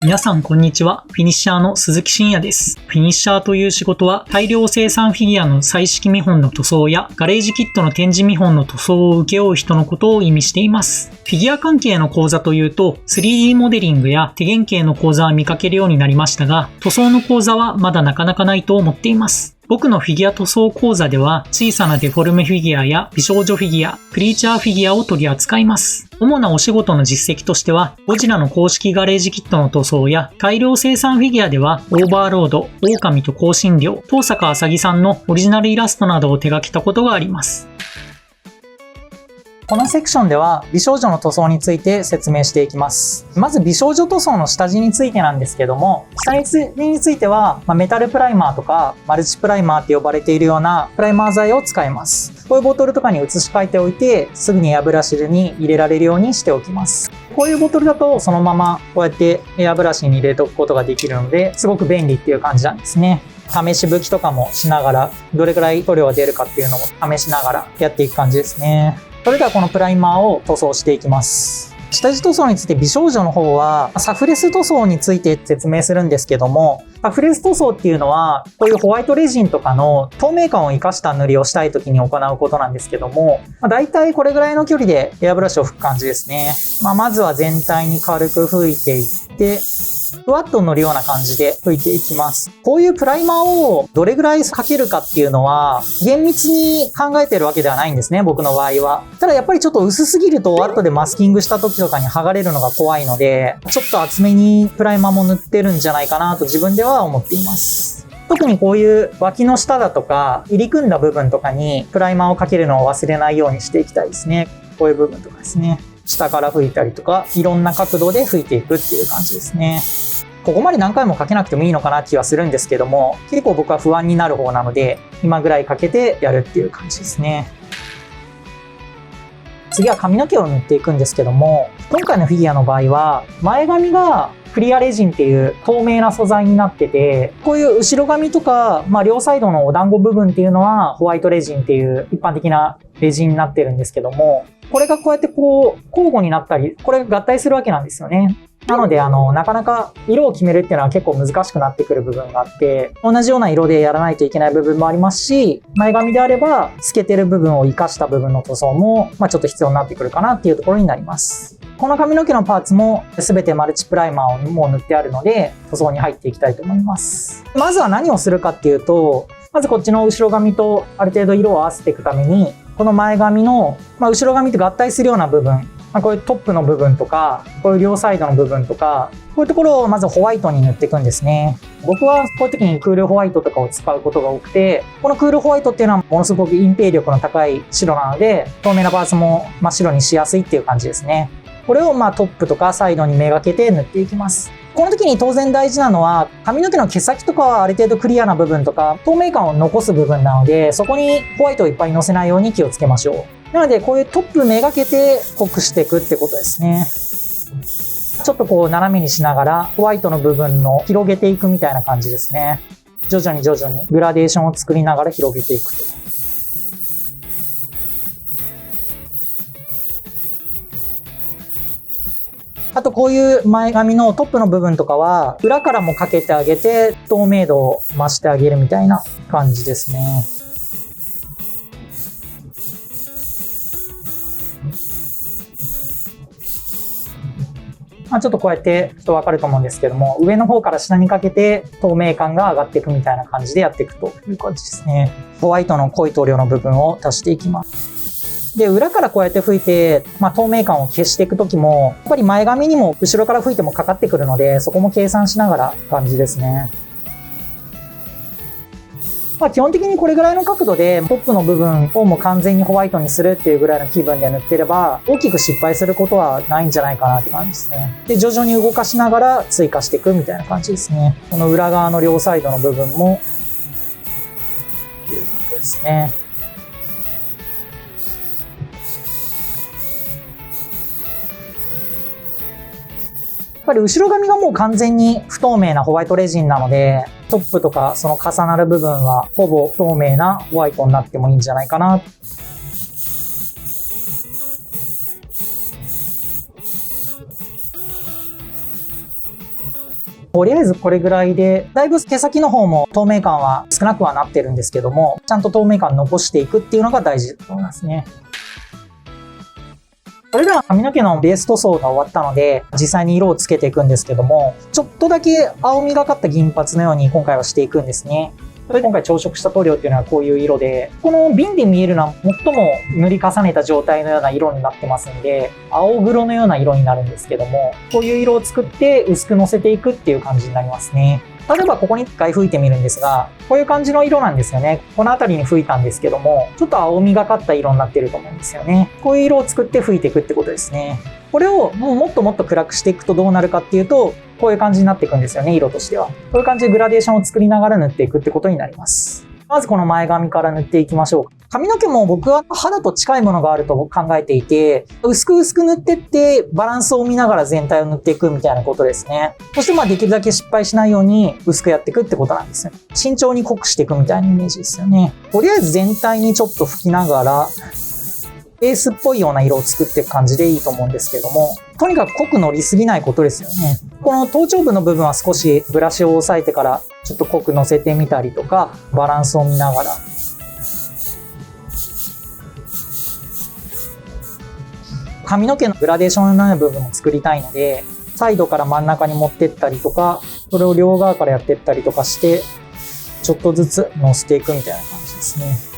皆さんこんにちは。フィニッシャーの鈴木真也です。フィニッシャーという仕事は大量生産フィギュアの彩色見本の塗装やガレージキットの展示見本の塗装を請け負う人のことを意味しています。フィギュア関係の講座というと 3D モデリングや手原型の講座は見かけるようになりましたが、塗装の講座はまだなかなかないと思っています。僕のフィギュア塗装講座では小さなデフォルメフィギュアや美少女フィギュア、クリーチャーフィギュアを取り扱います。主なお仕事の実績としては、ゴジラの公式ガレージキットの塗装や大量生産フィギュアではオーバーロード、狼と香辛料、東坂あさぎさんのオリジナルイラストなどを手掛けたことがあります。このセクションでは美少女の塗装について説明していきます。まず美少女塗装の下地についてなんですけども、下地についてはメタルプライマーとかマルチプライマーって呼ばれているようなプライマー剤を使います。こういうボトルとかに移し替えておいて、すぐにエアブラシに入れられるようにしておきます。こういうボトルだとそのままこうやってエアブラシに入れておくことができるので、すごく便利っていう感じなんですね。試し拭きとかもしながら、どれくらい塗料が出るかっていうのも試しながらやっていく感じですね。それではこのプライマーを塗装していきます。下地塗装について美少女の方はサフレス塗装について説明するんですけども、サフレス塗装っていうのはこういうホワイトレジンとかの透明感を生かした塗りをしたい時に行うことなんですけども、だいたいこれぐらいの距離でエアブラシを拭く感じですね。まずは全体に軽く拭いていって、ふわっと乗るような感じで拭いていきます。こういうプライマーをどれぐらいかけるかっていうのは厳密に考えてるわけではないんですね、僕の場合は。ただやっぱりちょっと薄すぎると後でマスキングした時とかに剥がれるのが怖いので、ちょっと厚めにプライマーも塗ってるんじゃないかなと自分では思っています。特にこういう脇の下だとか入り組んだ部分とかにプライマーをかけるのを忘れないようにしていきたいですね。こういう部分とかですね。下から拭いたりとか、いろんな角度で拭いていくっていう感じですね。ここまで何回もかけなくてもいいのかなって気はするんですけども、結構僕は不安になる方なので、今ぐらいかけてやるっていう感じですね。次は髪の毛を塗っていくんですけども、今回のフィギュアの場合は、前髪がクリアレジンっていう透明な素材になってて、こういう後ろ髪とか、両サイドのお団子部分っていうのはホワイトレジンっていう一般的なレジンになってるんですけども、これがこうやって交互になったり、これが合体するわけなんですよね。なのでなかなか色を決めるっていうのは結構難しくなってくる部分があって、同じような色でやらないといけない部分もありますし、前髪であれば透けてる部分を活かした部分の塗装もちょっと必要になってくるかなっていうところになります。この髪の毛のパーツも全てマルチプライマーをもう塗ってあるので、塗装に入っていきたいと思います。まずは何をするかっていうと、まずこっちの後ろ髪とある程度色を合わせていくために、この前髪の、後ろ髪と合体するような部分、こういうトップの部分とか、こういう両サイドの部分とか、こういうところをまずホワイトに塗っていくんですね。僕はこういう時にクールホワイトとかを使うことが多くて、このクールホワイトっていうのはものすごく隠蔽力の高い白なので、透明なパーツも真っ白にしやすいっていう感じですね。これをトップとかサイドにめがけて塗っていきます。この時に当然大事なのは、髪の毛の毛先とかはある程度クリアな部分とか、透明感を残す部分なので、そこにホワイトをいっぱい乗せないように気をつけましょう。なので、こういうトップめがけて濃くしていくってことですね。ちょっと斜めにしながら、ホワイトの部分の広げていくみたいな感じですね。徐々にグラデーションを作りながら広げていくと。あとこういう前髪のトップの部分とかは裏からもかけてあげて透明度を増してあげるみたいな感じですね。ちょっとこうやってわかると思うんですけども、上の方から下にかけて透明感が上がっていくみたいな感じでやっていくという感じですね。ホワイトの濃い塗料の部分を足していきます。で、裏からこうやって拭いて、透明感を消していくときも、やっぱり前髪にも後ろから拭いてもかかってくるので、そこも計算しながら感じですね。基本的にこれぐらいの角度でトップの部分をもう完全にホワイトにするっていうぐらいの気分で塗ってれば、大きく失敗することはないんじゃないかなって感じですね。で、徐々に動かしながら追加していくみたいな感じですね。この裏側の両サイドの部分も、ということですね。やっぱり後ろ髪がもう完全に不透明なホワイトレジンなので、トップとかその重なる部分はほぼ透明なホワイトになってもいいんじゃないかな。とりあえずこれぐらいで、だいぶ毛先の方も透明感は少なくはなってるんですけども、ちゃんと透明感残していくっていうのが大事だと思いますね。それでは髪の毛のベース塗装が終わったので、実際に色をつけていくんですけども、ちょっとだけ青みがかった銀髪のように今回はしていくんですね。それで今回調色した塗料っていうのはこういう色で、この瓶で見えるのは最も塗り重ねた状態のような色になってますんで、青黒のような色になるんですけども、こういう色を作って薄くのせていくっていう感じになりますね。例えばここに一回吹いてみるんですが、こういう感じの色なんですよね。この辺りに吹いたんですけども、ちょっと青みがかった色になってると思うんですよね。こういう色を作って吹いていくってことですね。これをもっともっと暗くしていくとどうなるかっていうと、こういう感じになっていくんですよね、色としては。こういう感じでグラデーションを作りながら塗っていくってことになります。まずこの前髪から塗っていきましょう。髪の毛も僕は肌と近いものがあると考えていて、薄く薄く塗ってってバランスを見ながら全体を塗っていくみたいなことですね。そしてできるだけ失敗しないように薄くやっていくってことなんですよ。慎重に濃くしていくみたいなイメージですよね。とりあえず全体にちょっと拭きながら、ベースっぽいような色を作っていく感じでいいと思うんですけども、とにかく濃く乗りすぎないことですよね。この頭頂部の部分は少しブラシを押さえてからちょっと濃く乗せてみたりとか、バランスを見ながら。髪の毛のグラデーションのような部分も作りたいので、サイドから真ん中に持ってったりとか、それを両側からやってったりとかして、ちょっとずつ乗せていくみたいな感じですね。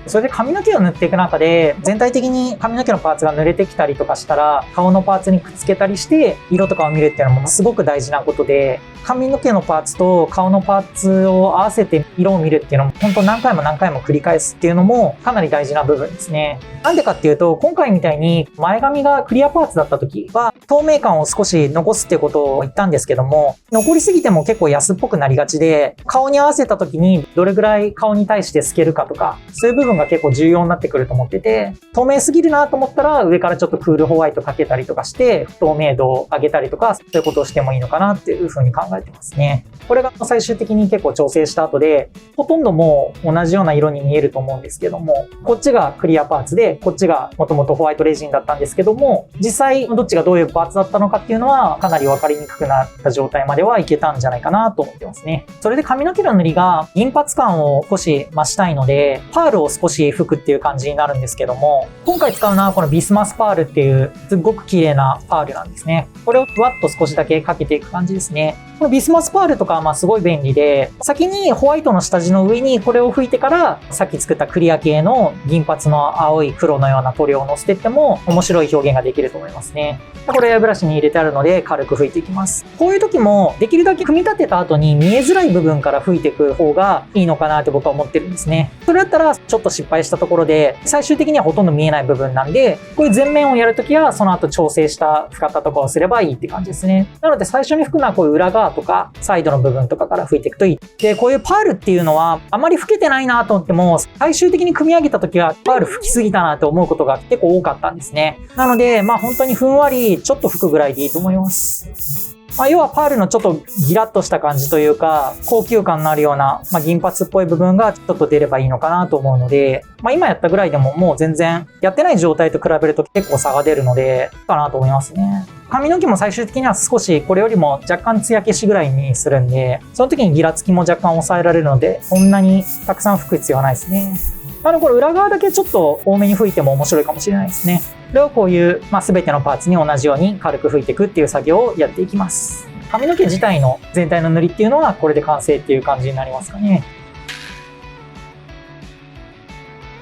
それで髪の毛を塗っていく中で、全体的に髪の毛のパーツが濡れてきたりとかしたら、顔のパーツにくっつけたりして、色とかを見るっていうのもすごく大事なことで、髪の毛のパーツと顔のパーツを合わせて色を見るっていうのも、本当何回も何回も繰り返すっていうのもかなり大事な部分ですね。なんでかっていうと、今回みたいに前髪がクリアパーツだった時は、透明感を少し残すっていうことを言ったんですけども、残りすぎても結構安っぽくなりがちで、顔に合わせた時にどれぐらい顔に対して透けるかとか、そういう部分が結構重要になってくると思ってて、透明すぎるなと思ったら上からちょっとクールホワイトかけたりとかして、不透明度を上げたりとか、そういうことをしてもいいのかなっていうふうに考えてますね。これが最終的に結構調整した後で、ほとんどもう同じような色に見えると思うんですけども、こっちがクリアパーツで、こっちがもともとホワイトレジンだったんですけども、実際どっちがどういうパーツだったのかっていうのはかなり分かりにくくなった状態まではいけたんじゃないかなと思ってますね。それで髪の毛の塗りが銀髪感を少し増したいので、パールを少し吹くっていう感じになるんですけども、今回使うのはこのビスマスパールっていうすっごく綺麗なパールなんですね。これをふわっと少しだけかけていく感じですね。このビスマスパールとかはすごい便利で、先にホワイトの下地の上にこれを吹いてから、さっき作ったクリア系の銀髪の青い黒のような塗料をのせていっても面白い表現ができると思いますね。これブラシに入れてあるので軽く吹いていきます。こういう時もできるだけ組み立てた後に見えづらい部分から吹いていく方がいいのかなって僕は思ってるんですね。それだったらちょっと失敗したところで最終的にはほとんど見えない部分なんで、こういう前面をやるときはその後調整した吹き方とかをすればいいって感じですね。なので最初に吹くのはこういう裏側とかサイドの部分とかから吹いていくといい。で、こういうパールっていうのはあまり吹けてないなと思っても、最終的に組み上げた時はパール吹きすぎたなと思うことが結構多かったんですね。なので本当にふんわりちょっと吹くぐらいでいいと思います。要はパールのちょっとギラッとした感じというか、高級感のあるような、銀髪っぽい部分がちょっと出ればいいのかなと思うので、今やったぐらいでももう全然やってない状態と比べると結構差が出るので、かなと思いますね。髪の毛も最終的には少しこれよりも若干艶消しぐらいにするんで、その時にギラつきも若干抑えられるので、そんなにたくさん吹く必要はないですね。これ裏側だけちょっと多めに吹いても面白いかもしれないですね。これをこういう、全てのパーツに同じように軽く吹いていくっていう作業をやっていきます。髪の毛自体の全体の塗りっていうのはこれで完成っていう感じになりますかね。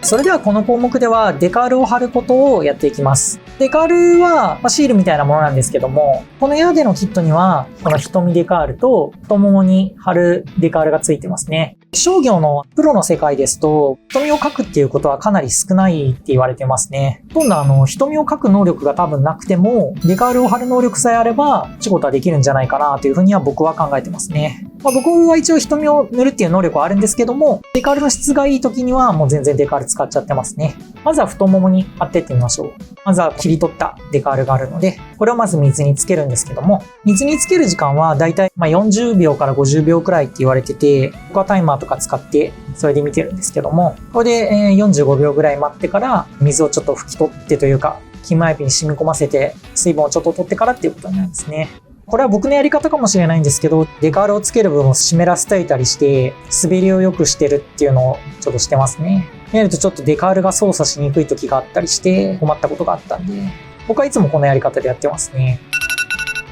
それではこの項目ではデカールを貼ることをやっていきます。デカールはシールみたいなものなんですけども、このエアでのキットにはこの瞳デカールと太ももに貼るデカールがついてますね。商業のプロの世界ですと、瞳を描くっていうことはかなり少ないって言われてますね。ほとんど瞳を描く能力が多分なくても、デカールを貼る能力さえあれば、仕事はできるんじゃないかなというふうには僕は考えてますね。僕は一応瞳を塗るっていう能力はあるんですけども、デカールの質がいい時にはもう全然デカール使っちゃってますね。まずは太ももに貼っていってみましょう。まずは切り取ったデカールがあるので、これをまず水につけるんですけども、水につける時間はだいたい40秒から50秒くらいって言われてて、僕はタイマーとか使ってそれで見てるんですけども、これで45秒ぐらい待ってから水をちょっと拭き取ってというか、キンマイピに染み込ませて水分をちょっと取ってからっていうことになるんですね。これは僕のやり方かもしれないんですけど、デカールをつける部分を湿らせていたりして、滑りを良くしてるっていうのをちょっとしてますね。やるとちょっとデカールが操作しにくい時があったりして困ったことがあったんで、僕はいつもこのやり方でやってますね。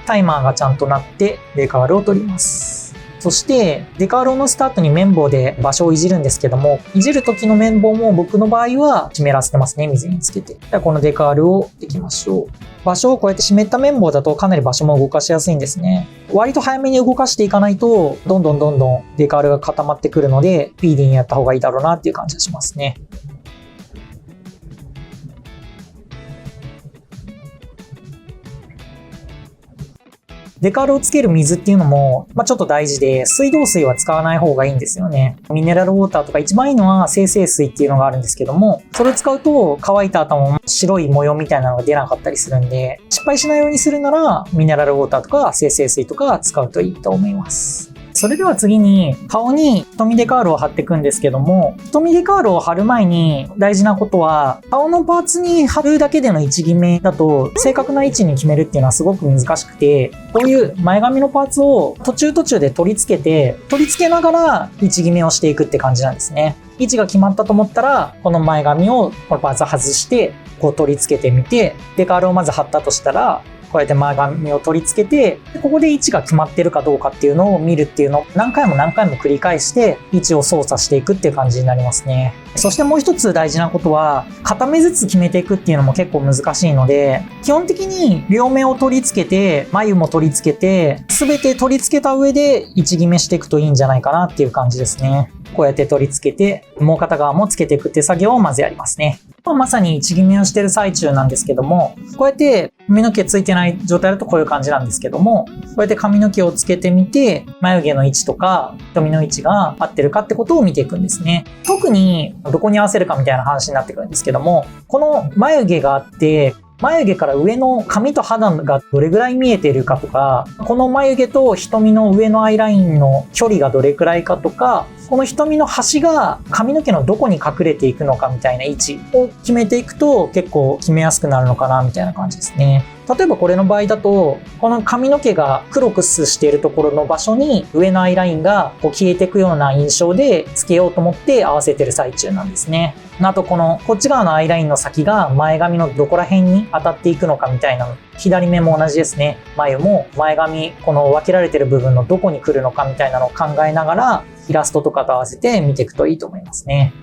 タイマーがちゃんと鳴ってデカールを取ります。そしてデカールを乗せた後に綿棒で場所をいじるんですけども、いじる時の綿棒も僕の場合は湿らせてますね、水につけて。ではこのデカールをできましょう。場所をこうやって湿った綿棒だとかなり場所も動かしやすいんですね。割と早めに動かしていかないとどんどんデカールが固まってくるので、スピーディーにやった方がいいだろうなっていう感じがしますね。デカールをつける水っていうのも、ちょっと大事で、水道水は使わない方がいいんですよね。ミネラルウォーターとか一番いいのは精製水っていうのがあるんですけども、それを使うと乾いた後も白い模様みたいなのが出なかったりするんで、失敗しないようにするなら、ミネラルウォーターとか精製水とか使うといいと思います。それでは次に顔に瞳デカールを貼っていくんですけども、瞳デカールを貼る前に大事なことは、顔のパーツに貼るだけでの位置決めだと正確な位置に決めるっていうのはすごく難しくて、こういう前髪のパーツを途中で取り付けながら位置決めをしていくって感じなんですね。位置が決まったと思ったら、この前髪をこのパーツを外してこう取り付けてみて、デカールをまず貼ったとしたら、こうやって前髪を取り付けて、ここで位置が決まってるかどうかっていうのを見るっていうのを何回も繰り返して位置を操作していくっていう感じになりますね。そしてもう一つ大事なことは、片目ずつ決めていくっていうのも結構難しいので、基本的に両目を取り付けて、眉も取り付けて、全て取り付けた上で位置決めしていくといいんじゃないかなっていう感じですね。こうやって取り付けて、もう片側も付けていくっていう作業をまずやりますね。まさに位置決めをしている最中なんですけども、こうやって髪の毛ついてない状態だとこういう感じなんですけども、こうやって髪の毛をつけてみて、眉毛の位置とか瞳の位置が合ってるかってことを見ていくんですね。特にどこに合わせるかみたいな話になってくるんですけども、この眉毛があって、眉毛から上の髪と肌がどれぐらい見えているかとか、この眉毛と瞳の上のアイラインの距離がどれくらいかとか、この瞳の端が髪の毛のどこに隠れていくのかみたいな位置を決めていくと結構決めやすくなるのかなみたいな感じですね。例えばこれの場合だと、この髪の毛が黒くしているところの場所に上のアイラインがこう消えていくような印象でつけようと思って合わせてる最中なんですね。あとこっち側のアイラインの先が前髪のどこら辺に当たっていくのかみたいなの。左目も同じですね。眉も前髪、この分けられてる部分のどこに来るのかみたいなのを考えながら、イラストとかと合わせて見ていくといいと思いますね。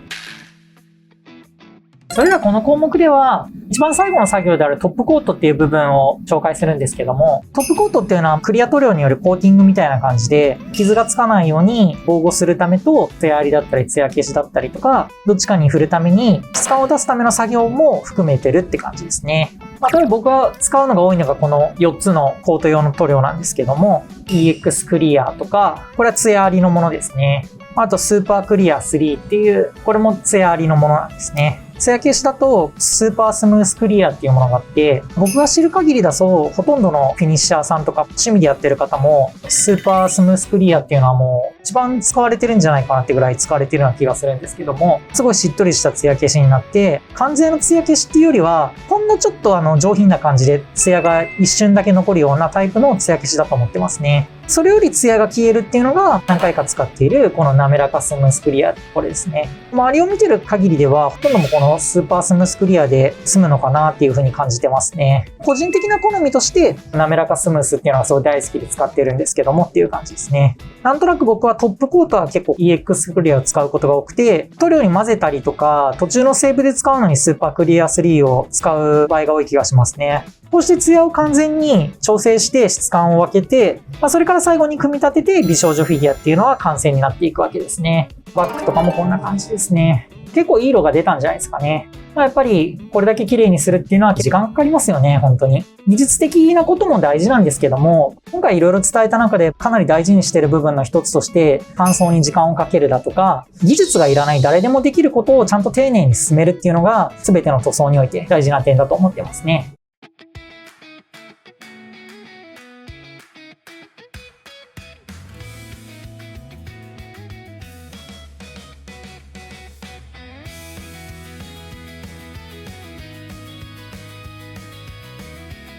それではこの項目では、一番最後の作業であるトップコートっていう部分を紹介するんですけども、トップコートっていうのはクリア塗料によるコーティングみたいな感じで、傷がつかないように防護するためと、ツヤありだったりツヤ消しだったりとか、どっちかに振るために質感を出すための作業も含めてるって感じですね。例えば僕が使うのが多いのがこの4つのコート用の塗料なんですけども、EX クリアとか、これはツヤありのものですね。あとスーパークリア3っていう、これもツヤありのものなんですね。ツヤ消しだとスーパースムースクリアっていうものがあって、僕が知る限りだとほとんどのフィニッシャーさんとか趣味でやってる方もスーパースムースクリアっていうのはもう一番使われてるんじゃないかなってぐらい使われてるような気がするんですけども、すごいしっとりしたツヤ消しになって、完全のツヤ消しっていうよりはほんのちょっと上品な感じでツヤが一瞬だけ残るようなタイプのツヤ消しだと思ってますね。それよりツヤが消えるっていうのが何回か使っているこの滑らかスムースクリア、これですね。周りを見てる限りではほとんどもこのスーパースムースクリアで済むのかなっていう風に感じてますね。個人的な好みとして滑らかスムースっていうのがすごい大好きで使ってるんですけどもっていう感じですね。なんとなく僕はトップコートは結構 EX クリアを使うことが多くて、塗料に混ぜたりとか途中のセーブで使うのにスーパークリア3を使う場合が多い気がしますね。こうしてツヤを完全に調整して質感を分けて、それから最後に組み立てて美少女フィギュアっていうのは完成になっていくわけですね。バッグとかもこんな感じですね。結構いい色が出たんじゃないですかね。やっぱりこれだけ綺麗にするっていうのは時間かかりますよね、本当に。技術的なことも大事なんですけども、今回いろいろ伝えた中でかなり大事にしている部分の一つとして、乾燥に時間をかけるだとか、技術がいらない誰でもできることをちゃんと丁寧に進めるっていうのが全ての塗装において大事な点だと思ってますね。